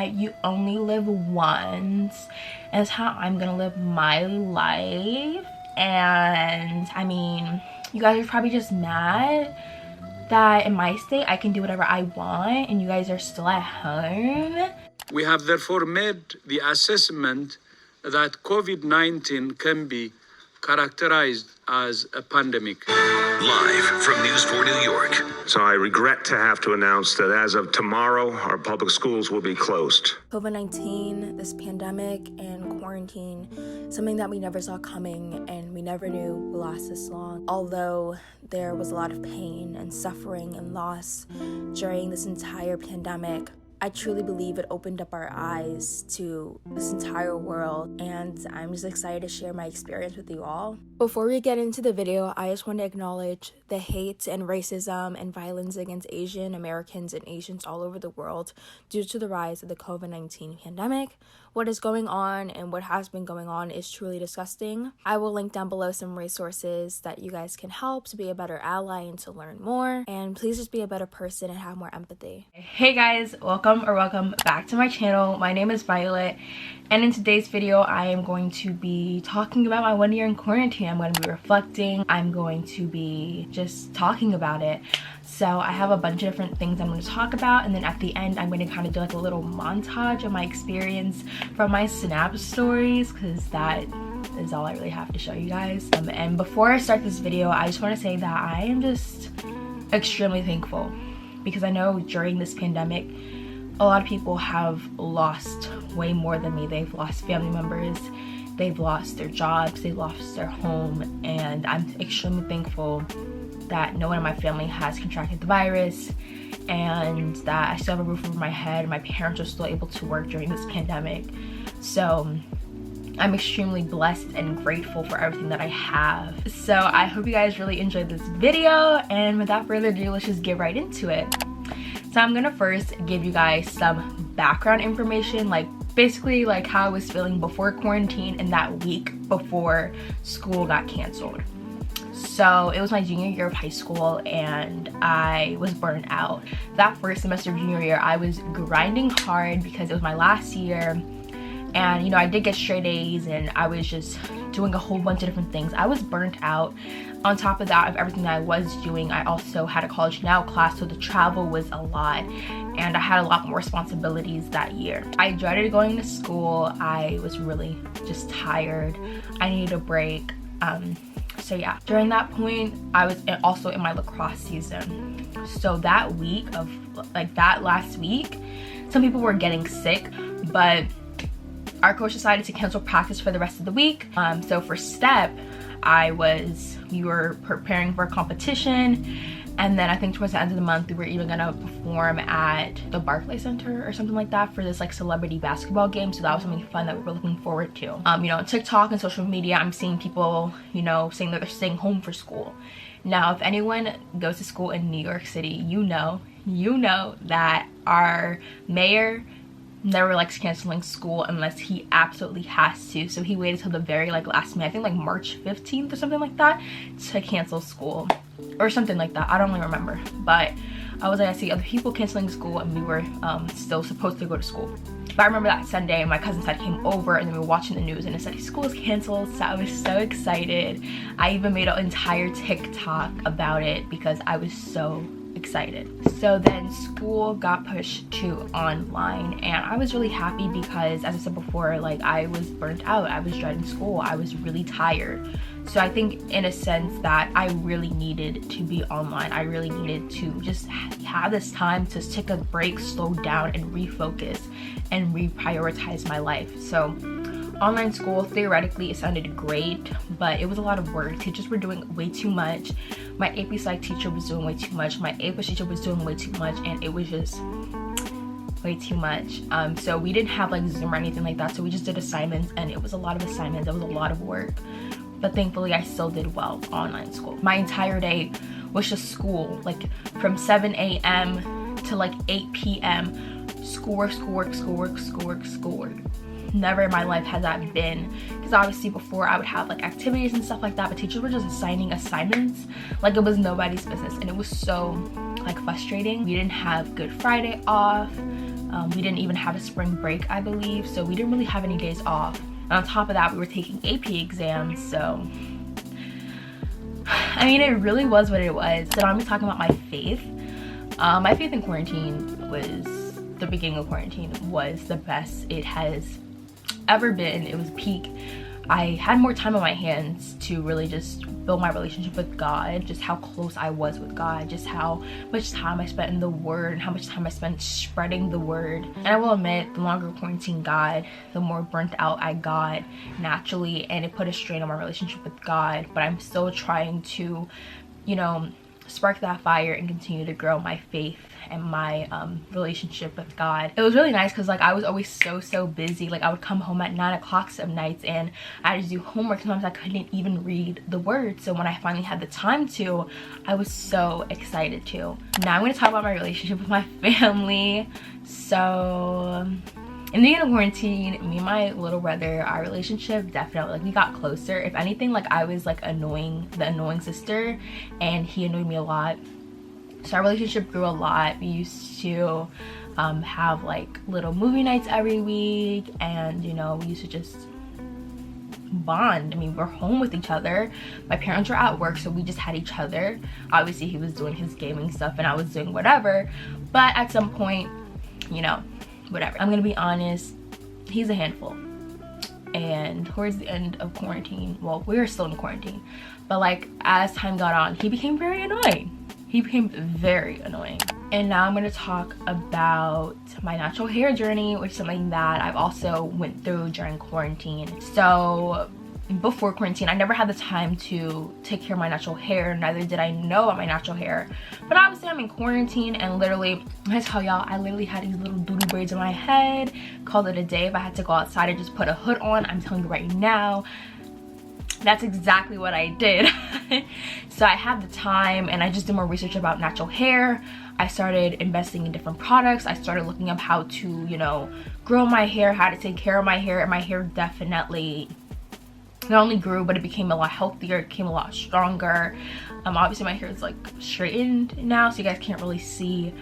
you only live once, and it's how I'm gonna live my life. And I mean, you guys are probably just mad that in my state I can do whatever I want and you guys are still at home. We have therefore made the assessment that COVID-19 can be characterized as a pandemic. Live from News 4 New York. So I regret to have to announce that as of tomorrow, our public schools will be closed. COVID-19, this pandemic and quarantine, something that we never saw coming and we never knew would last this long. Although there was a lot of pain and suffering and loss during this entire pandemic, I truly believe it opened up our eyes to this entire world, and I'm just excited to share my experience with you all. Before we get into the video, I just want to acknowledge the hate and racism and violence against Asian Americans and Asians all over the world due to the rise of the COVID-19 pandemic. What is going on and what has been going on is truly disgusting. I will link down below some resources that you guys can help to be a better ally and to learn more. And please just be a better person and have more empathy. Hey guys, welcome back to my channel. My name is Violet, and in today's video I am going to be talking about my 1 year in quarantine. I'm going to be reflecting. I'm going to be just talking about it. So I have a bunch of different things I'm going to talk about, and then at the end I'm going to kind of do like a little montage of my experience from my Snap stories, because that is all I really have to show you guys. And before I start this video, I just want to say that I am just extremely thankful, because I know during this pandemic a lot of people have lost way more than me. They've lost family members, they've lost their jobs, they lost their home, and I'm extremely thankful that no one in my family has contracted the virus, and that I still have a roof over my head. My parents are still able to work during this pandemic. So I'm extremely blessed and grateful for everything that I have. So I hope you guys really enjoyed this video, and without further ado, let's just get right into it. So I'm gonna first give you guys some background information, like basically like how I was feeling before quarantine and that week before school got canceled. So it was my junior year of high school and I was burnt out. That first semester of junior year, I was grinding hard because it was my last year, and you know, I did get straight A's and I was just doing a whole bunch of different things. I was burnt out. On top of that, of everything that I was doing, I also had a College Now class, so the travel was a lot and I had a lot more responsibilities that year. I dreaded going to school. I was really just tired. I needed a break. So yeah, during that point, I was also in my lacrosse season. So that week of, like that last week, some people were getting sick, but our coach decided to cancel practice for the rest of the week. So for step, we were preparing for a competition, and then I think towards the end of the month we were even gonna perform at the Barclays Center or something like that for this like celebrity basketball game. So that was something fun that we were looking forward to. You know, on TikTok and social media, I'm seeing people, you know, saying that they're staying home for school. Now, if anyone goes to school in New York City, you know that our mayor never likes canceling school unless he absolutely has to. So he waited till the very like last minute, I think like March 15th or something like that, to cancel school or something like that. I don't really remember, but I was like, I see other people canceling school and we were still supposed to go to school. But I remember that Sunday my cousin said came over and then we were watching the news and it said school is canceled. So I was so excited. I even made an entire TikTok about it because I was so excited. So then school got pushed to online, and I was really happy because, as I said before, like I was burnt out. I was dreading school. I was really tired. So I think in a sense that I really needed to be online. I really needed to just have this time to take a break, slow down, and refocus and reprioritize my life. So online school, theoretically, it sounded great, but it was a lot of work. Teachers were doing way too much. My AP Psych teacher was doing way too much. My English teacher was doing way too much, and it was just way too much. So we didn't have like Zoom or anything like that, so we just did assignments, and it was a lot of assignments. It was a lot of work, but thankfully I still did well online school. My entire day was just school, like from 7 a.m. to like 8 p.m. schoolwork. Never in my life has that been, because obviously before I would have like activities and stuff like that, but teachers were just assigning assignments like it was nobody's business, and it was so like frustrating. We didn't have Good Friday off. We didn't even have a spring break, I believe, so we didn't really have any days off. And on top of that, we were taking AP exams, so I mean, it really was what it was. So now I'm talking about my faith. My faith in quarantine was, the beginning of quarantine was the best it has ever been. It was peak. I had more time on my hands to really just build my relationship with God, just how close I was with God, just how much time I spent in the Word, and how much time I spent spreading the Word. And I will admit, the longer quarantine got, the more burnt out I got naturally, and it put a strain on my relationship with God. But I'm still trying to, you know, spark that fire and continue to grow my faith and my relationship with God. It was really nice because like I was always so busy. Like I would come home at 9 o'clock some nights and I had to do homework. Sometimes I couldn't even read the Word. So when I finally had the time to, I was so excited to. Now I'm going to talk about my relationship with my family. So in the beginning of quarantine, me and my little brother, our relationship definitely, like, we got closer. If anything, like, I was like the annoying sister, and he annoyed me a lot. So our relationship grew a lot. We used to have like little movie nights every week, and you know, we used to just bond. I mean, we're home with each other. My parents were at work, so we just had each other. Obviously he was doing his gaming stuff and I was doing whatever, but at some point, you know, whatever. I'm gonna be honest, he's a handful. And towards the end of quarantine, well, we were still in quarantine, but like as time got on, he became very annoying. He became very annoying. And now I'm going to talk about my natural hair journey, which is something that I've also went through during quarantine. So before quarantine, I never had the time to take care of my natural hair, neither did I know about my natural hair. But obviously I'm in quarantine, and literally, I tell y'all, I literally had these little doodle braids in my head, called it a day. If I had to go outside, I just put a hood on. I'm telling you right now, that's exactly what I did. So I had the time, and I just did more research about natural hair. I started investing in different products. I started looking up how to, you know, grow my hair, how to take care of my hair, and my hair definitely not only grew, but it became a lot healthier, it became a lot stronger. Obviously my hair is like straightened now, so you guys can't really see,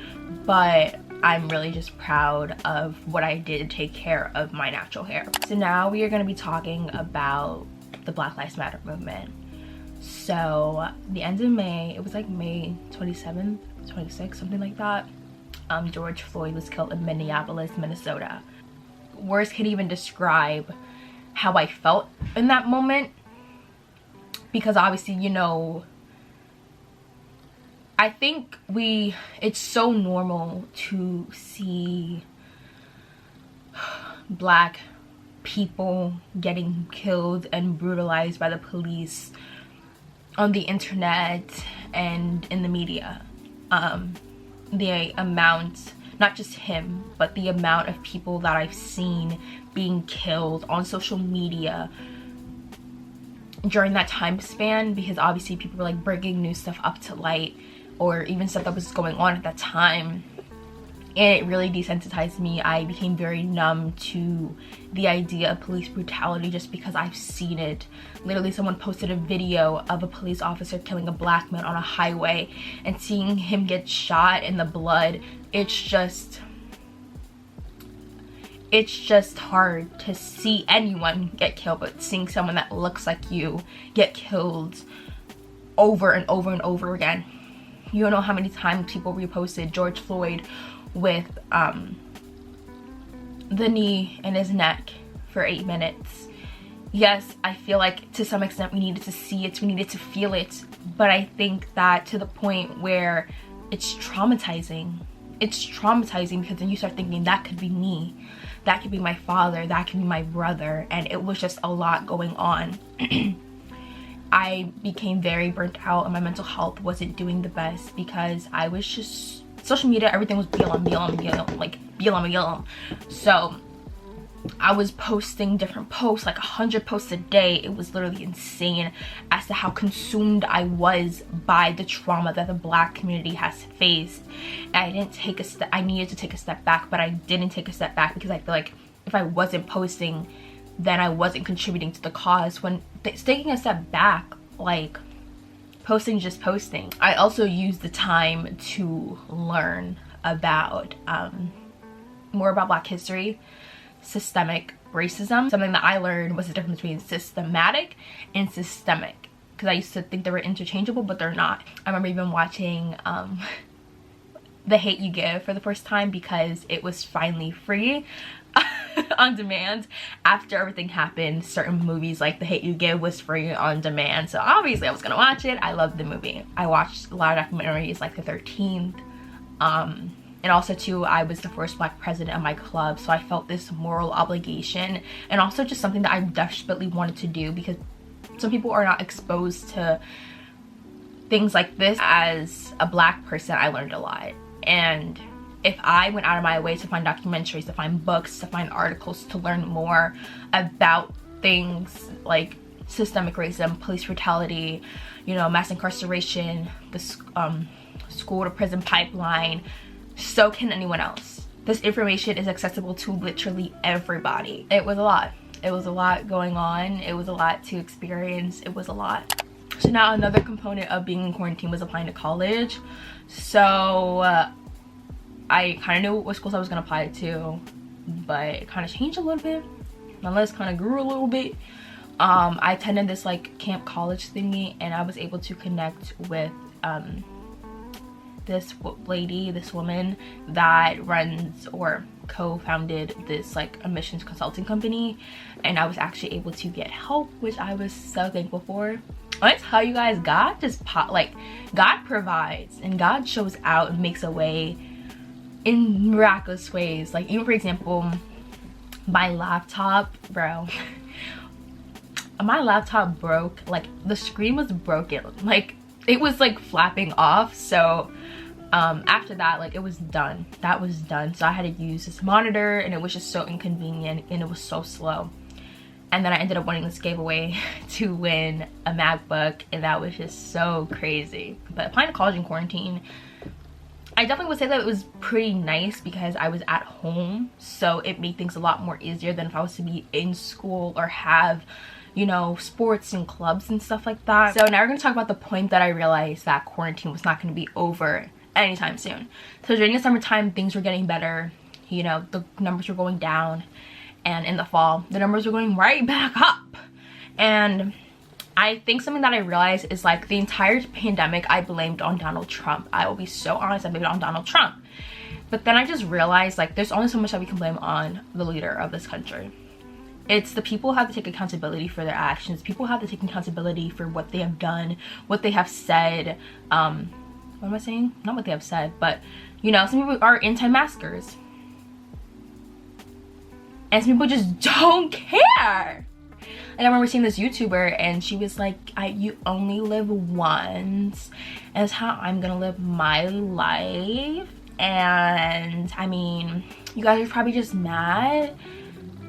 but I'm really just proud of what I did to take care of my natural hair. So now we are going to be talking about the Black Lives Matter movement. So the end of May, it was like May 27th, 26th, something like that. George Floyd was killed in Minneapolis, Minnesota. Words can't even describe how I felt in that moment, because obviously, you know, I think it's so normal to see Black people getting killed and brutalized by the police on the internet and in the media. The amount, not just him, but the amount of people that I've seen being killed on social media during that time span, because obviously people were like bringing new stuff up to light, or even stuff that was going on at that time, and it really desensitized me. I became very numb to the idea of police brutality just because I've seen it. Literally, someone posted a video of a police officer killing a Black man on a highway, and seeing him get shot in the blood, it's just hard to see anyone get killed, but seeing someone that looks like you get killed over and over and over again. You don't know how many times people reposted George Floyd with the knee in his neck for 8 minutes. Yes, I feel like to some extent we needed to see it, we needed to feel it, but I think that to the point where it's traumatizing. It's traumatizing because then you start thinking, that could be me, that could be my father, that could be my brother, and it was just a lot going on. I became very burnt out, and my mental health wasn't doing the best because I was just, social media, everything was BLM. So I was posting different posts, like 100 posts a day. It was literally insane as to how consumed I was by the trauma that the Black community has faced. And I didn't take a step, I needed to take a step back, but I didn't take a step back because I feel like if I wasn't posting, then I wasn't contributing to the cause. When taking a step back, like, posting just posting. I also used the time to learn about more about Black history, systemic racism. Something that I learned was the difference between systematic and systemic, because I used to think they were interchangeable, but they're not. I remember even watching The Hate U Give for the first time because it was finally free on demand. After everything happened, certain movies like The Hate U Give was free on demand, so obviously I was gonna watch it. I loved the movie. I watched a lot of documentaries like The 13th, and also too, I was the first Black president of my club, so I felt this moral obligation, and also just something that I desperately wanted to do, because some people are not exposed to things like this. As a Black person, I learned a lot, and if I went out of my way to find documentaries, to find books, to find articles, to learn more about things like systemic racism, police brutality, you know, mass incarceration, the school to prison pipeline, so can anyone else. This information is accessible to literally everybody. It was a lot. It was a lot going on. It was a lot to experience. It was a lot. So now another component of being in quarantine was applying to college. So I kind of knew what schools I was going to apply to, but it kind of changed a little bit. My list kind of grew a little bit. I attended this like camp college thingy, and I was able to connect with this woman that runs or co-founded this like admissions consulting company, and I was actually able to get help, which I was so thankful for. I tell you guys, God just God provides, and God shows out and makes a way in miraculous ways. Like, even for example, my laptop, bro, my laptop broke. Like, the screen was broken, like it was like flapping off. So after that, like, it was done. That was done. So I had to use this monitor, and it was just so inconvenient, and it was so slow. And then I ended up winning this giveaway to win a MacBook, and that was just so crazy. But applying to college in quarantine, I definitely would say that it was pretty nice because I was at home, so it made things a lot more easier than if I was to be in school or have, you know, sports and clubs and stuff like that. So now we're going to talk about the point that I realized that quarantine was not going to be over anytime soon. So during the summertime, things were getting better. You know, the numbers were going down, and in the fall, the numbers were going right back up. And I think something that I realized is, like, the entire pandemic I blamed on Donald Trump. I will be so honest, I blamed it on Donald Trump. But then I just realized, like, there's only so much that we can blame on the leader of this country. It's the people who have to take accountability for their actions. People have to take accountability for what they have done, what they have said. What am I saying? Not what they have said, but, you know, some people are anti-maskers. And some people just don't care. Like, I remember seeing this YouTuber, and she was like, you only live once, and that's how I'm gonna live my life. And I mean, you guys are probably just mad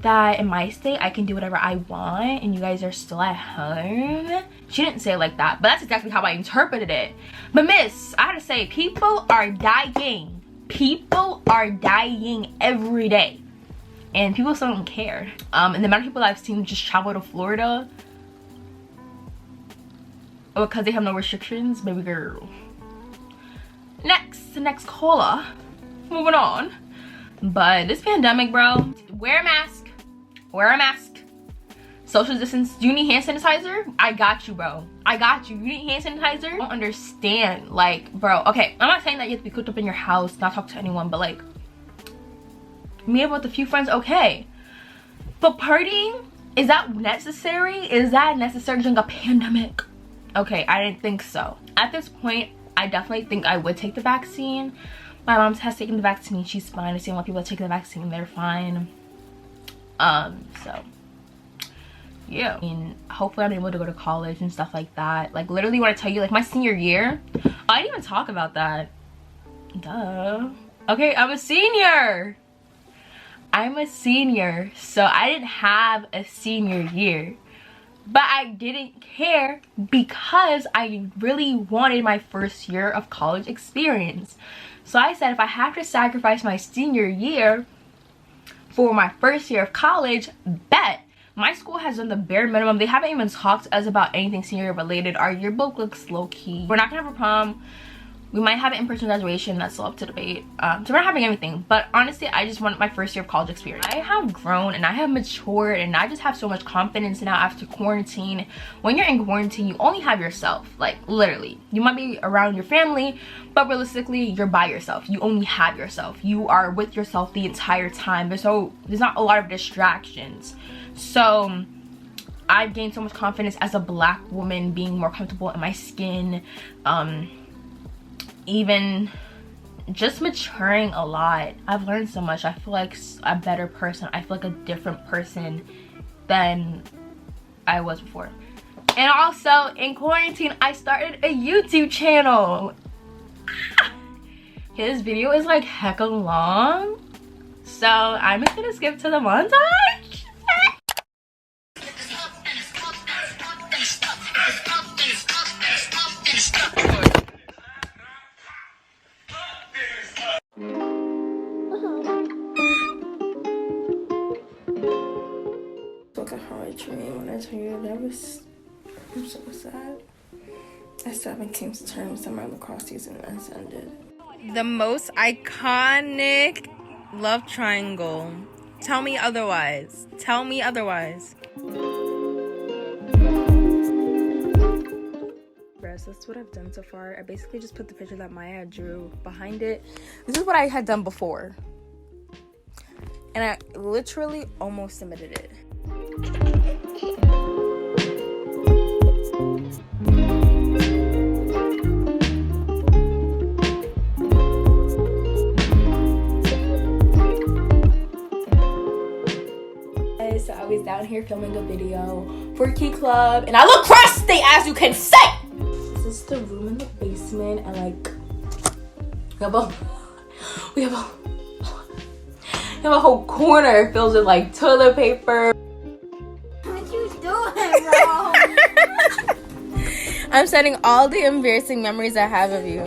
that in my state I can do whatever I want and you guys are still at home. She didn't say it like that, but that's exactly how I interpreted it. But miss, I had to say, people are dying. People are dying every day, and people still don't care. And the amount of people that I've seen just travel to Florida because they have no restrictions, baby girl. The next caller. Moving on. But this pandemic, bro, wear a mask. Wear a mask. Social distance. Do you need hand sanitizer? I got you, bro. I got you. You need hand sanitizer? I don't understand. Like, bro, okay, I'm not saying that you have to be cooped up in your house, not talk to anyone, but like, meet up with a few friends, okay. But partying, is that necessary? Is that necessary during a pandemic? Okay, I didn't think so. At this point, I definitely think I would take the vaccine. My mom has taken the vaccine. She's fine. I've seen a lot of people that take the vaccine. They're fine. So yeah, I mean, hopefully I'm able to go to college and stuff like that. Like, literally, when I tell you, like, my senior year, I didn't even talk about that. Duh. Okay, I'm a senior. I'm a senior, so I didn't have a senior year, but I didn't care because I really wanted my first year of college experience. So I said, if I have to sacrifice my senior year for my first year of college, bet. My school has done the bare minimum. They haven't even talked to us about anything senior related. Our yearbook looks low-key. We're not gonna have a prom. We might have an in-person graduation, that's still up to debate. So we're not having anything, but honestly I just want my first year of college experience. I have grown and I have matured and I just have so much confidence now after quarantine. When you're in quarantine, you only have yourself, like literally. You might be around your family, but realistically you're by yourself. You only have yourself. You are with yourself the entire time. There's not a lot of distractions. So I've gained so much confidence as a Black woman, being more comfortable in my skin, even just maturing a lot. I've learned so much. I feel like a better person. I feel like a different person than I was before. And also in quarantine I started a YouTube channel. His video is like hecka long, so I'm just gonna skip to the montage. Look at how I dream when I tell you that I'm so sad. I still haven't came to terms that my lacrosse season has ended. The most iconic love triangle. Tell me otherwise. Tell me otherwise. That's what I've done so far. I basically just put the picture that Maya drew behind it. This is what I had done before. And I literally almost submitted it. So I was down here filming a video for Key Club and I look crusty, as you can see. This is the room in the basement, and like we have a whole corner filled with like toilet paper. What you doing, bro? I'm setting all the embarrassing memories I have of you.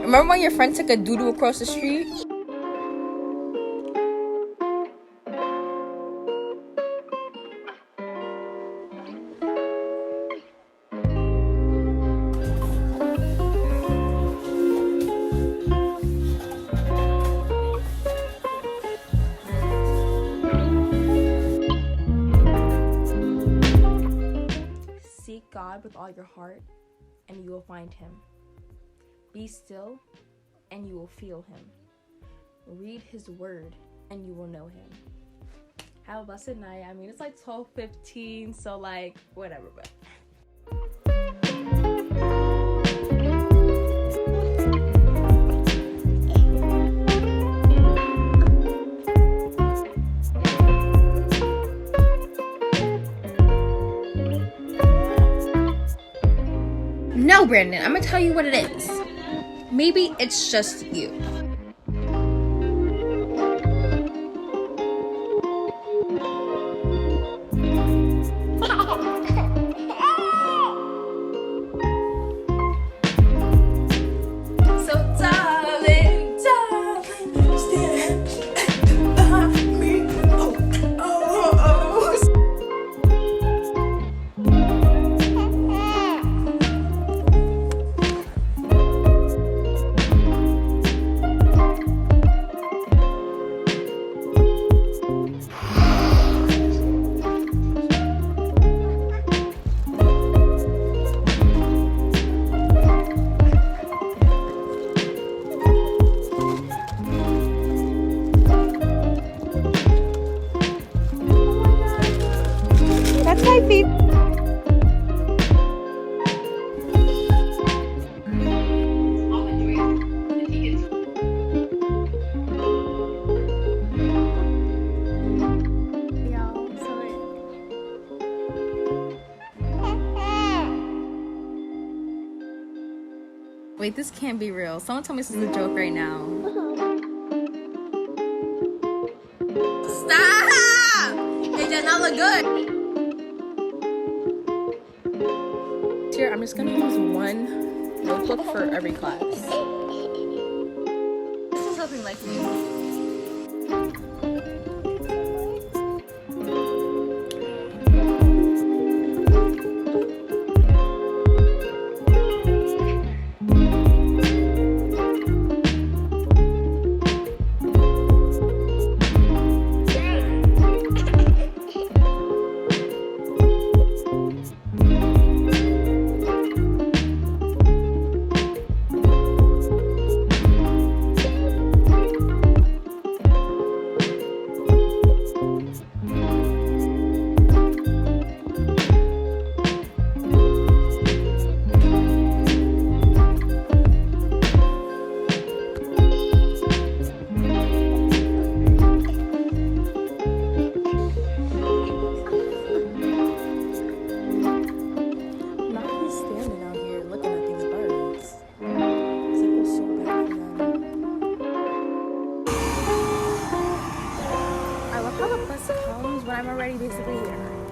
Remember when your friend took a doo-doo across the street? Seek God with all your heart, and you will find him. Be still, and you will feel him. Read his word, and you will know him. Have a blessed night. I mean, it's like 12:15, so like, whatever, but. No, Brandon, I'm gonna tell you what it is. Maybe it's just you. So darling, stand by me. That's my favorite. Wait, this can't be real. Someone tell me this is a joke right now. Stop! It does not look good. Here, I'm just gonna use one notebook for every class. This is something like me. comes when I'm already basically here.